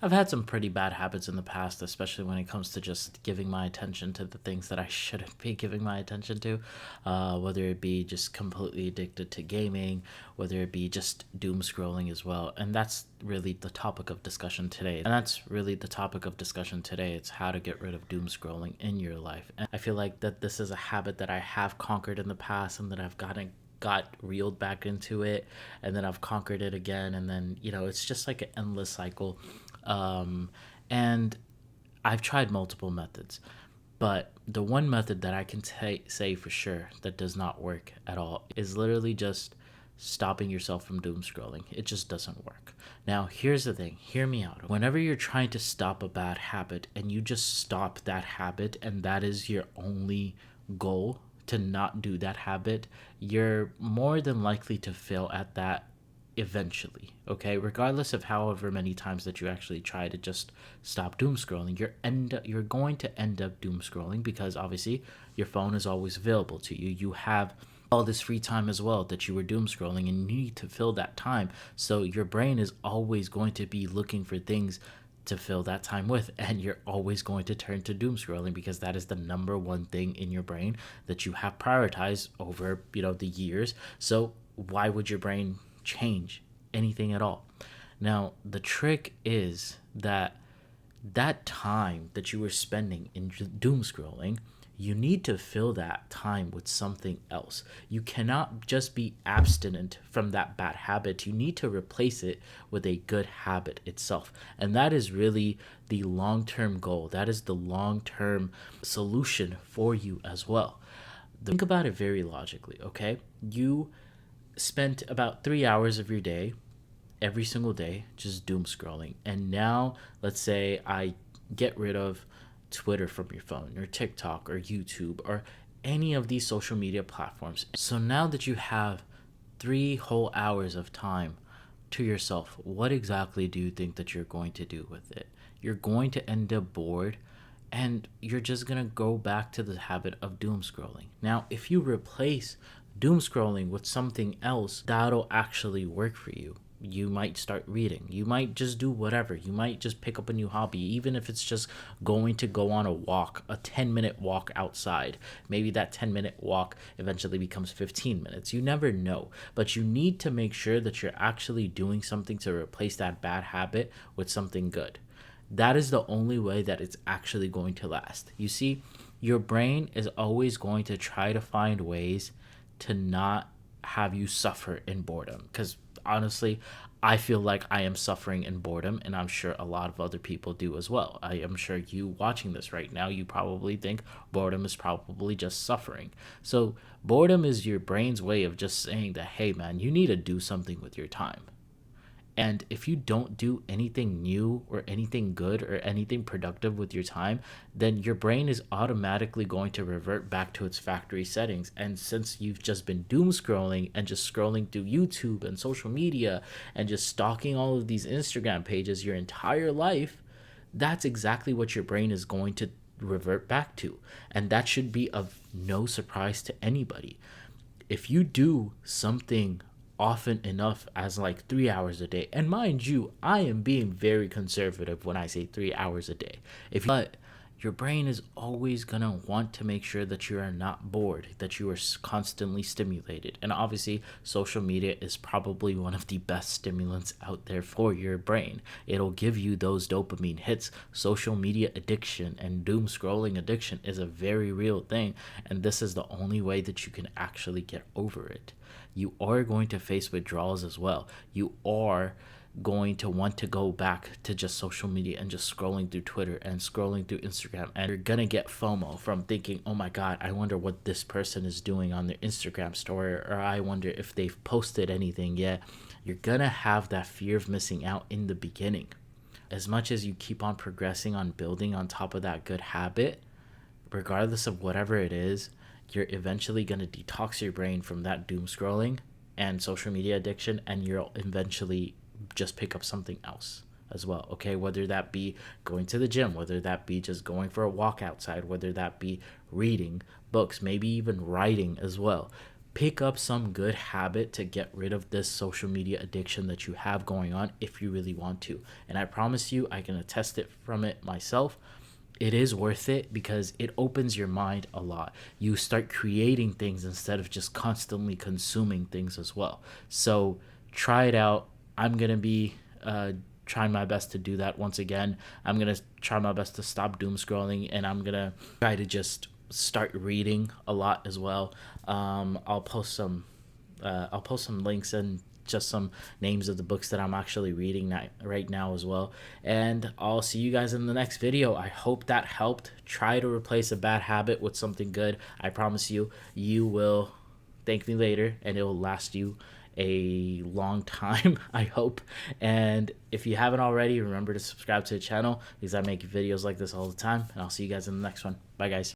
I've had some pretty bad habits in the past, especially when it comes to just giving my attention to the things that I shouldn't be giving my attention to, whether it be just completely addicted to gaming, whether it be just doom scrolling as well. And that's really the topic of discussion today. And that's really the topic of discussion today. It's how to get rid of doom scrolling in your life. And I feel like that this is a habit that I have conquered in the past and that I've got reeled back into it, and then I've conquered it again, and then it's just like an endless cycle. And I've tried multiple methods, but the one method that I can say for sure that does not work at all is literally just stopping yourself from doom scrolling. It just doesn't work. Now, here's the thing, hear me out. Whenever you're trying to stop a bad habit and you just stop that habit, and that is your only goal, to not do that habit, you're more than likely to fail at that eventually. Okay, regardless of however many times that you actually try to just stop doom scrolling, you're going to end up doom scrolling, because obviously your phone is always available to you. You have all this free time as well that you were doom scrolling, and you need to fill that time. So your brain is always going to be looking for things to fill that time with, and you're always going to turn to doom scrolling, because that is the number one thing in your brain that you have prioritized over the years. So why would your brain change anything at all? Now, the trick is that time that you were spending in doom scrolling, you need to fill that time with something else. You cannot just be abstinent from that bad habit. You need to replace it with a good habit itself. And that is really the long term goal. That is the long term solution for you as well. Think about it very logically, okay? You spent about 3 hours of your day every single day just doom scrolling. And now, let's say I get rid of Twitter from your phone, or TikTok, or YouTube, or any of these social media platforms. So now that you have 3 whole hours of time to yourself, what exactly do you think that you're going to do with it? You're going to end up bored, and you're just going to go back to the habit of doom scrolling. Now, if you replace doom scrolling with something else, that'll actually work for you. You might start reading. You might just do whatever. You might just pick up a new hobby, even if it's just going to go on a walk, a 10-minute walk outside. Maybe that 10-minute walk eventually becomes 15 minutes. You never know. But you need to make sure that you're actually doing something to replace that bad habit with something good. That is the only way that it's actually going to last. You see, your brain is always going to try to find ways to not have you suffer in boredom, because honestly, I feel like I am suffering in boredom, and I'm sure a lot of other people do as well. I am sure you watching this right now, you probably think boredom is probably just suffering. So boredom is your brain's way of just saying that, hey man, you need to do something with your time. And if you don't do anything new or anything good or anything productive with your time, then your brain is automatically going to revert back to its factory settings. And since you've just been doom scrolling and just scrolling through YouTube and social media and just stalking all of these Instagram pages your entire life, that's exactly what your brain is going to revert back to. And that should be of no surprise to anybody. If you do something often enough as like 3 hours a day, and mind you, I am being very conservative when I say 3 hours a day, but your brain is always gonna want to make sure that you are not bored, that you are constantly stimulated. And obviously social media is probably one of the best stimulants out there for your brain. It'll give you those dopamine hits. Social media addiction and doom scrolling addiction is a very real thing, and this is the only way that you can actually get over it. You are going to face withdrawals as well. You are going to want to go back to just social media and just scrolling through Twitter and scrolling through Instagram. And you're going to get FOMO from thinking, oh my God, I wonder what this person is doing on their Instagram story, or I wonder if they've posted anything yet. You're going to have that fear of missing out in the beginning. As much as you keep on progressing on building on top of that good habit, regardless of whatever it is, you're eventually going to detox your brain from that doom scrolling and social media addiction, and you'll eventually just pick up something else as well. Okay, whether that be going to the gym, whether that be just going for a walk outside, whether that be reading books, maybe even writing as well. pick up some good habit to get rid of this social media addiction that you have going on if you really want to. And I promise you, I can attest it from it myself. It is worth it because it opens your mind a lot. You start creating things instead of just constantly consuming things as well. So try it out. I'm going to be trying my best to do that once again. I'm going to try my best to stop doom scrolling, and I'm going to try to just start reading a lot as well. I'll post some links and just some names of the books that I'm actually reading right now as well. And I'll see you guys in the next video. I hope that helped. Try to replace a bad habit with something good. I promise you, you will thank me later, and it will last you a long time, I hope. And if you haven't already, remember to subscribe to the channel because I make videos like this all the time. And I'll see you guys in the next one. Bye, guys.